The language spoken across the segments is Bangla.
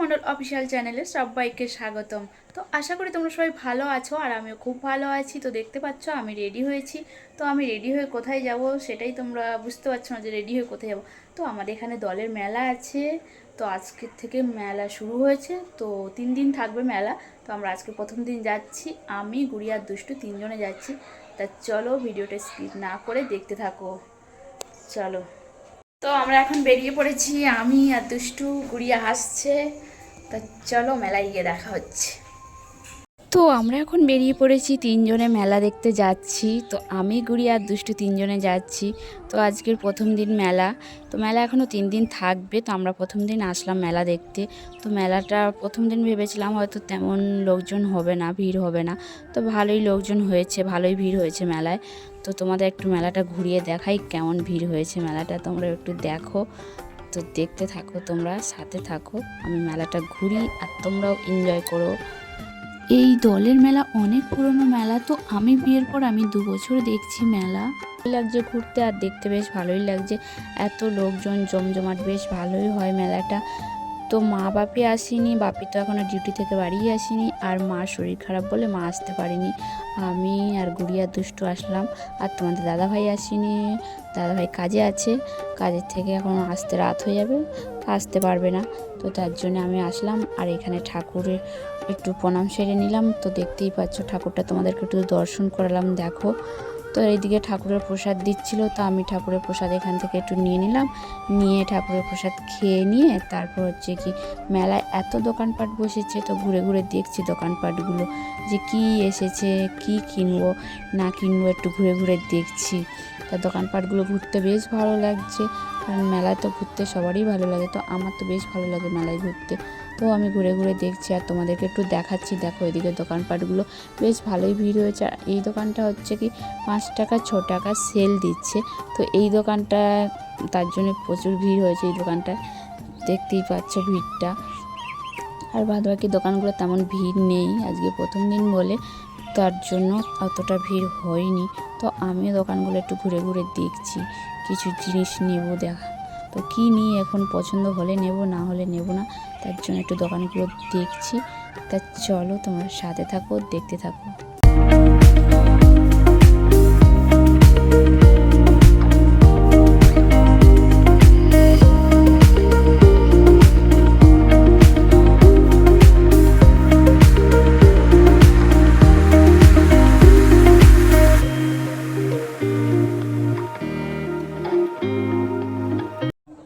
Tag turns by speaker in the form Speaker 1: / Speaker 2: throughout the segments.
Speaker 1: মণ্ডল অফিসিয়াল চ্যানেলে সবাইকে স্বাগতম। তো আশা করি তোমরা সবাই ভালো আছো, আর আমিও খুব ভালো আছি। তো দেখতে পাচ্ছ আমি রেডি হয়েছি। তো আমি রেডি হয়ে কোথায় যাব সেটাই তোমরা বুঝতে পারছো না যে রেডি হয়ে কোথায় যাব। তো আমাদের এখানে দলের মেলা আছে। তো আজকের থেকে মেলা শুরু হয়েছে, তো 3 দিন থাকবে মেলা। তো আমরা আজকে প্রথম দিন যাচ্ছি, আমি গুড়িয়া আর দুষ্টু 3জনে যাচ্ছি। তা চলো ভিডিওটা স্কিপ না করে দেখতে থাকো, চলো। তো আমরা এখন বেরিয়ে পড়েছি, আমি আর দুষ্টু, গুড়িয়া হাসছে। তা চলো মেলায় গিয়ে দেখা হচ্ছে। তো আমরা এখন বেরিয়ে পড়েছি, 3জনে মেলা দেখতে যাচ্ছি। তো আমি, গুড়িয়া আর দুষ্টু 3জনে যাচ্ছি। তো আজকের প্রথম দিন মেলা। তো মেলা এখনও 3 দিন থাকবে। তো আমরা প্রথম দিন আসলাম মেলা দেখতে। তো মেলাটা প্রথম দিন ভেবেছিলাম হয়তো তেমন লোকজন হবে না, ভিড় হবে না। তো ভালোই লোকজন হয়েছে, ভালোই ভিড় হয়েছে মেলায়। তো তোমাদের একটু মেলাটা ঘুরিয়ে দেখাই কেমন ভিড় হয়েছে মেলাটা, তোমরা একটু দেখো। তো দেখতে থাকো, তোমরা সাথে থাকো, আমি মেলাটা ঘুরি আর তোমরাও এনজয় করো। এই দলের মেলা অনেক পুরনো মেলা। তো আমি বিয়ের পর আমি 2 বছর দেখছি মেলা। ভালোই লাগছে ঘুরতে, আর দেখতে বেশ ভালোই লাগছে। এত লোকজন জমজমাট, বেশ ভালোই হয় মেলাটা। তো মা বাপি আসেনি, বাপি তো এখনও ডিউটি থেকে বাড়ি আসেনি, আর মার শরীর খারাপ বলে মা আসতে পারেনি। আমি আর গুড়িয়া দুষ্টু আসলাম। আর তোমাদের দাদাভাই আসেনি, দাদাভাই কাজে আছে, কাজের থেকে এখন আসতে রাত হয়ে যাবে, আসতে পারবে না। তো তার জন্য আমি আসলাম, আর এখানে ঠাকুরের একটু প্রণাম সেরে নিলাম। তো দেখতেই পাচ্ছ ঠাকুরটা, তোমাদেরকে একটু দর্শন করালাম, দেখো। তো এইদিকে ঠাকুরের প্রসাদ দিচ্ছিল, তো আমি ঠাকুরের প্রসাদ এখান থেকে একটু নিয়ে নিলাম। নিয়ে ঠাকুরের প্রসাদ খেয়ে নিয়ে তারপর হচ্ছে কি মেলায় এত দোকানপাট বসেছে, তো ঘুরে ঘুরে দেখছি দোকানপাটগুলো যে কি এসেছে, কি কিনবো না কিনবো, একটু ঘুরে ঘুরে দেখছি। তা দোকানপাটগুলো ঘুরতে বেশ ভালো লাগছে, কারণ মেলায় তো ঘুরতে সবারই ভালো লাগে। তো আমার তো বেশ ভালো লাগে মেলায় ঘুরতে। তো আমি ঘুরে ঘুরে দেখছি আর তোমাদেরকে একটু দেখাচ্ছি। দেখো এদিকে দোকানপাটগুলো বেশ ভালোই ভিড় হয়েছে। আর এই দোকানটা হচ্ছে কি 5 টাকা 6 টাকা সেল দিচ্ছে। তো এই দোকানটা, তার জন্য প্রচুর ভিড় হয়েছে এই দোকানটায়, দেখতেই পাচ্ছ ভিড়টা। আর বাদ বাকি দোকানগুলো তেমন ভিড় নেই, আজকে প্রথম দিন বলে তার জন্য অতটা ভিড় হয়নি। তো আমিও দোকানগুলো একটু ঘুরে ঘুরে দেখছি, কিছু জিনিস নেব দেখা। তো কী নিই এখন, পছন্দ হলে নেব, না হলে নেব না। তার জন্য একটু দোকানগুলো দেখছি। তা চলো তোমরা সাথে থাকো, দেখতে থাকো।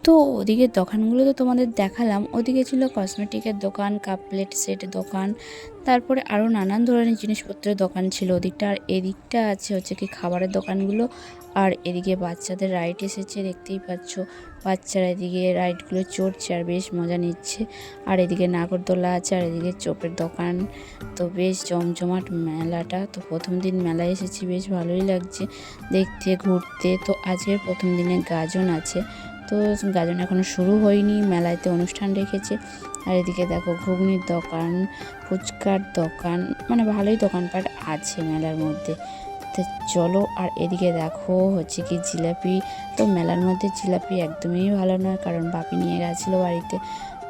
Speaker 1: তো ওদিকের দোকানগুলো তো তোমাদের দেখালাম। ওদিকে ছিল কসমেটিকের দোকান, কাপ প্লেট সেট দোকান, তারপরে আরও নানান ধরনের জিনিসপত্রের দোকান ছিল ওদিকটা। আর এদিকটা আছে হচ্ছে কি খাবারের দোকানগুলো। আর এদিকে বাচ্চাদের রাইড এসেছে, দেখতেই পাচ্ছ বাচ্চারা এদিকে রাইডগুলো চড়ছে আর বেশ মজা নিচ্ছে। আর এদিকে নাগরদোলা আছে, আর এদিকে চোপের দোকান। তো বেশ জমজমাট মেলাটা। তো প্রথম দিন মেলায় এসেছি, বেশ ভালোই লাগছে দেখতে ঘুরতে। তো আজকের প্রথম দিনে গাজন আছে। তো গাজন এখনও শুরু হয়নি, মেলাতে অনুষ্ঠান রেখেছে। আর এদিকে দেখো ঘুগনির দোকান, ফুচকার দোকান, মানে ভালোই দোকানপাট আছে মেলার মধ্যে। তো চলো। আর এদিকে দেখো হচ্ছে কি জিলাপি। তো মেলার মধ্যে জিলাপি একদমই ভালো নয়, কারণ বাপি নিয়ে গেছিলো বাড়িতে।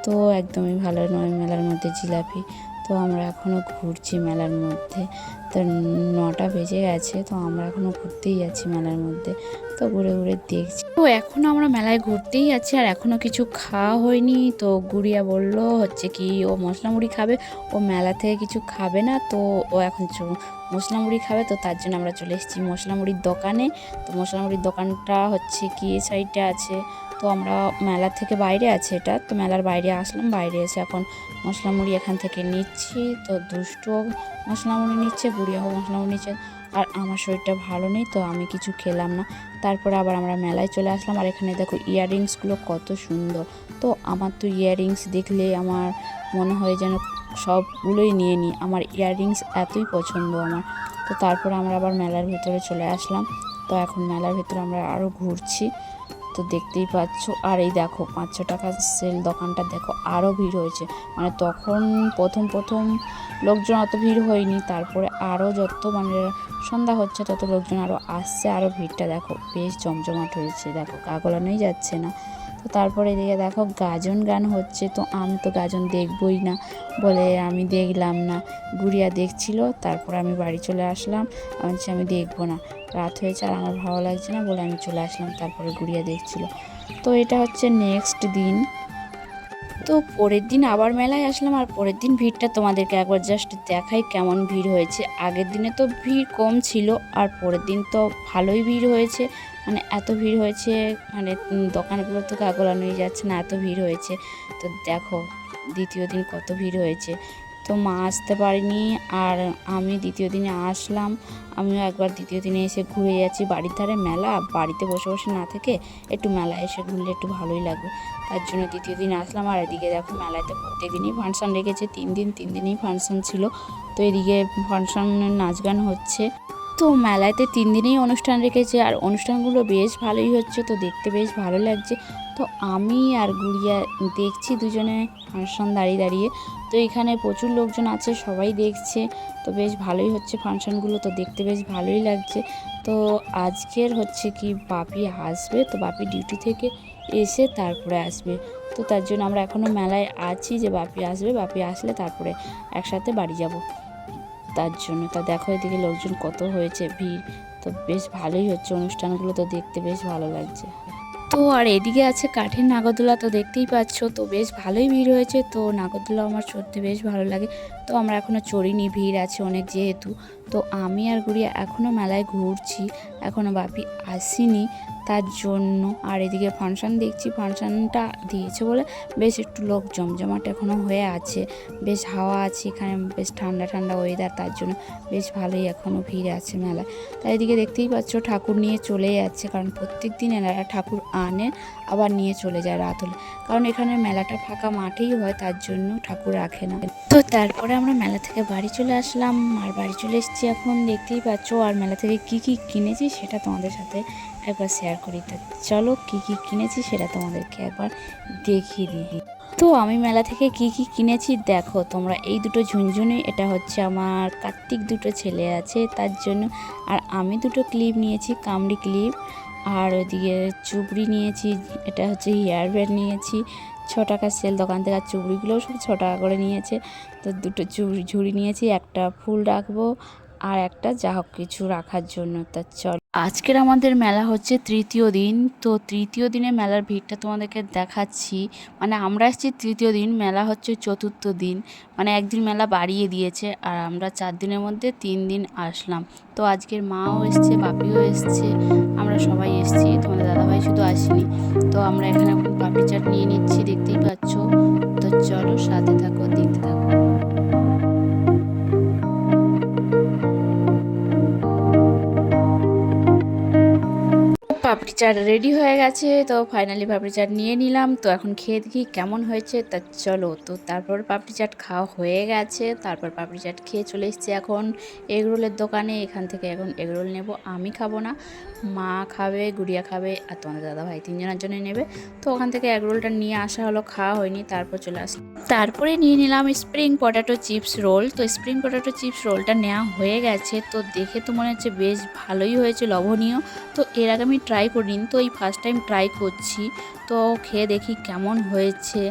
Speaker 1: তো একদমই ভালো নয় মেলার মধ্যে জিলাপি। তো আমরা এখনও ঘুরছি মেলার মধ্যে। তো 9টা বেজে গেছে, তো আমরা এখনও ঘুরতেই যাচ্ছি মেলার মধ্যে। তো ঘুরে ঘুরে দেখছি। তো এখনও আমরা মেলায় ঘুরতেই যাচ্ছি, আর এখনও কিছু খাওয়া হয়নি। তো গুড়িয়া বলল হচ্ছে কি ও মশলা মুড়ি খাবে, ও মেলা থেকে কিছু খাবে না। তো ও এখন মশলা মুড়ি খাবে। তো তার জন্য আমরা চলে এসেছি মশলা মুড়ির দোকানে। তো মশলা মুড়ির দোকানটা হচ্ছে কি এই সাইডে আছে। তো আমরা মেলার থেকে বাইরে আছে এটা, তো মেলার বাইরে আসলাম, বাইরে এসে এখন মশলা মুড়ি এখান থেকে নিচ্ছি। তো দুষ্টুও মশলা মুড়ি নিচ্ছে, গুড়িয়াও মশলা মুড়ি নিচ্ছে। আর আমার শরীরটা ভালো নেই, তো আমি কিছু খেলাম না। তারপরে আবার আমরা মেলায় চলে আসলাম। আর এখানে দেখো ইয়াররিংসগুলো কত সুন্দর। তো আমার তো ইয়াররিংস দেখলে আমার মনে হয় যেন সবগুলোই নিয়ে নিই, আমার ইয়াররিংস এতই পছন্দ আমার। তো তারপরে আমরা আবার মেলার ভেতরে চলে আসলাম। তো এখন মেলার ভেতরে আমরা আরও ঘুরছি। তো দেখতেই পাচ্ছ। আর এই দেখো 5-6 টাকা সেল দোকানটা দেখো, আরও ভিড় হয়েছে। মানে তখন প্রথম লোকজন অত ভিড় হয়নি, তারপরে আরও যত মানে সন্ধ্যা হচ্ছে তত লোকজন আরও আসছে, আরও ভিড়টা দেখো বেশ জমজমাট হয়েছে। দেখো গা গলানোই যাচ্ছে না। তো তারপরে এদিকে দেখো গাজন গান হচ্ছে, তো আমি তো গাজন দেখবই না বলে আমি দেখলাম না, গুড়িয়া দেখছিল। তারপর আমি বাড়ি চলে আসলাম, আমি দেখবো না, রাত হয়েছে আর আমার ভালো লাগছে না বলে আমি চলে আসলাম। তারপরে গুড়িয়া দেখছিল। তো এটা হচ্ছে নেক্সট দিন। তো পরের দিন আবার মেলায় আসলাম, আর পরের দিন ভিড়টা তোমাদেরকে একবার জাস্ট দেখাই কেমন ভিড় হয়েছে। আগের দিনে তো ভিড় কম ছিল, আর পরের দিন তো ভালোই ভিড় হয়েছে, মানে এত ভিড় হয়েছে মানে দোকানগুলো তো কাগলানোই যাচ্ছে না, এত ভিড় হয়েছে। তো দেখো দ্বিতীয় দিন কত ভিড় হয়েছে। তো মা আসতে পারিনি, আর আমি দ্বিতীয় দিনে আসলাম। আমিও একবার দ্বিতীয় দিনে এসে ঘুরে যাচ্ছি, বাড়ির ধারে মেলা, বাড়িতে বসে বসে না থেকে একটু মেলায় এসে ঘুরলে একটু ভালোই লাগবে, তার জন্য দ্বিতীয় দিন আসলাম। আর এদিকে দেখো মেলাতে প্রত্যেক দিনই ফাংশন রেখেছে, 3 দিনই ফাংশন ছিল। তো এদিকে ফাংশনের নাচ গান হচ্ছে। তো মেলাতে 3 দিনেই অনুষ্ঠান রেখেছে, আর অনুষ্ঠানগুলো বেশ ভালোই হচ্ছে, তো দেখতে বেশ ভালো লাগছে। তো আমি আর গুড়িয়া দেখছি দুজনে ফাংশন দাঁড়িয়ে দাঁড়িয়ে। তো এখানে প্রচুর লোকজন আছে, সবাই দেখছে, তো বেশ ভালোই হচ্ছে ফাংশনগুলো, তো দেখতে বেশ ভালোই লাগছে। তো আজকের হচ্ছে কি বাপি আসবে, তো বাপি ডিউটি থেকে এসে তারপরে আসবে। তো তার জন্য আমরা এখনও মেলায় আছি যে বাপি আসবে, বাপি আসলে তারপরে একসাথে বাড়ি যাব, তার জন্য। তা দেখো এদিকে লোকজন কত হয়েছে ভিড়, তো বেশ ভালোই হচ্ছে অনুষ্ঠানগুলো, তো দেখতে বেশ ভালো লাগছে। তো আর এদিকে আছে কাঠের নাগরদোলা, তো দেখতেই পাচ্ছ, তো বেশ ভালোই ভিড় হয়েছে। তো নাগরদোলা আমার চড়তে বেশ ভালো লাগে, তো আমরা এখনও চড়িনি, ভিড় আছে অনেক যেহেতু। তো আমি আর গুড়িয়া এখনও মেলায় ঘুরছি, এখনও বাপি আসেনি, তার জন্য। আর এদিকে ফাংশন দেখছি, ফাংশনটা দিয়েছে বলে বেশ একটু লোক জমজমাট এখনও হয়ে আছে, বেশ হাওয়া আছে এখানে, বেশ ঠান্ডা ঠান্ডা ওয়েদার, তার জন্য বেশ ভালোই এখনও ভিড় আছে মেলায়। তাই এদিকে দেখতেই পাচ্ছ ঠাকুর নিয়ে চলে যাচ্ছে, কারণ প্রত্যেক দিন এনারা ঠাকুর আনে আবার নিয়ে চলে যায় রাত হলে, কারণ এখানে মেলাটা ফাঁকা মাঠেই হয়, তার জন্য ঠাকুর রাখে না। তো তারপরে আমরা মেলা থেকে বাড়ি চলে আসলাম, আর বাড়ি চলে এসেছি এখন, দেখতেই পাচ্ছ। আর মেলা থেকে কি কি কিনেছি সেটা তোমাদের সাথে একবার শেয়ার করি। তা চলো কি কি কিনেছি সেটা তোমাদেরকে একবার দেখিয়ে দিই। তো আমি মেলা থেকে কি কি কিনেছি দেখো তোমরা, এই দুটো ঝুনঝুনি, এটা হচ্ছে আমার কার্তিক দুটো ছেলে আছে তার জন্য। আর আমি দুটো ক্লিপ নিয়েছি, কামড়ি ক্লিপ। আর ওইদিকে চুবড়ি নিয়েছি, এটা হচ্ছে হেয়ার ব্যান্ড নিয়েছি 6 টাকার সেল দোকান থেকে, আর চুবড়িগুলোও সব 6 টাকা করে নিয়েছে। তো দুটো ঝুড়ি নিয়েছি, একটা ফুল রাখবো আর একটা যা হোক কিছু রাখার জন্য। তা চল, আজকের আমাদের মেলা হচ্ছে তৃতীয় দিন। তো তৃতীয় দিনে মেলার ভিড়টা তোমাদেরকে দেখাচ্ছি। মানে আমরা এসেছি তৃতীয় দিন, মেলা হচ্ছে চতুর্থ দিন, মানে একদিন মেলা বাড়িয়ে দিয়েছে, আর আমরা 4 দিনের মধ্যে 3 দিন আসলাম। তো আজকের মাও এসছে, বাপিও এসছে, আমরা সবাই এসছি, তোমাদের দাদাভাই শুধু আসেনি। তো আমরা এখানে পাপড়ি চাট নিয়ে নিচ্ছি, দেখতেই পাচ্ছ। তো চলো সাথে থাকো, দেখতে থাকো। পাপড়ি চাট রেডি হয়ে গেছে, তো ফাইনালি পাপড়ি চাট নিয়ে নিলাম। তো এখন খেয়ে দেখি কেমন হয়েছে, তা চলো। তো তারপর পাপড়ি চাট খাওয়া হয়ে গেছে, তারপর পাপড়ি চাট খেয়ে চলে এসেছি এখন এগরোলের দোকানে। এখান থেকে এখন এগরোল নেব, আমি খাবো না, মা খাবে, গুড়িয়া খাবে, আর তোমাদের দাদাভাই 3 জনের জন্য নেবে। তো ওখান থেকে এগরোলটা নিয়ে আসা হলো, খাওয়া হয়নি, তারপর চলে আসলাম। তারপরে নিয়ে নিলাম স্প্রিং পটেটো চিপস রোল। তো স্প্রিং পটেটো চিপস রোলটা নেওয়া হয়ে গেছে, তো দেখে তো মনে হচ্ছে বেশ ভালোই হয়েছে, লবণীয়। তো এর আগে আমি ট্রাই করিনি, তো এই ফার্স্ট টাইম ট্রাই করছি, তো খেয়ে দেখি কেমন হয়েছে।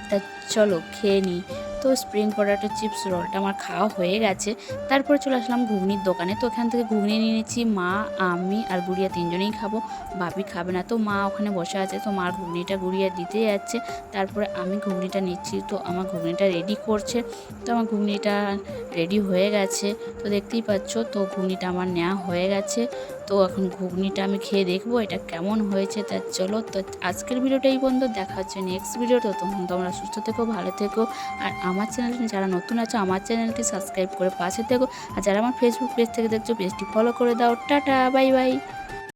Speaker 1: তা চলো খেয়ে নিই। তো স্প্রিং পটেটো চিপস রোলটা আমার খাওয়া হয়ে গেছে। তারপরে চলে আসলাম ঘুগনির দোকানে। তো ওখান থেকে ঘুগনি নিয়ে নিচ্ছি, মা, আমি আর গুড়িয়া 3জনেই খাবো, বাপি খাবে না। তো মা ওখানে বসে আছে, তো মার ঘুগনিটা গুড়িয়া দিতে যাচ্ছে, তারপরে আমি ঘুগনিটা নিচ্ছি। তো আমার ঘুগনিটা রেডি করছে, তো আমার ঘুগনিটা রেডি হয়ে গেছে, তো দেখতেই পাচ্ছ। তো ঘুগনিটা আমার নেওয়া হয়ে গেছে, তো এখন ঘুগনিটা আমি খেয়ে দেখবো এটা কেমন হয়েছে। তা চলো, তো আজকের ভিডিওটা এই পর্যন্ত, দেখা হচ্ছে নেক্সট ভিডিও। তো তোমরা সুস্থ থেকো, ভালো থেকো, আর আমার চ্যানেলটি যারা নতুন আছো আমার চ্যানেলটি সাবস্ক্রাইব করে পাশে থেকো, আর যারা আমার ফেসবুক পেজ থেকে দেখছো পেজটি ফলো করে দাও। Tata, bye bye.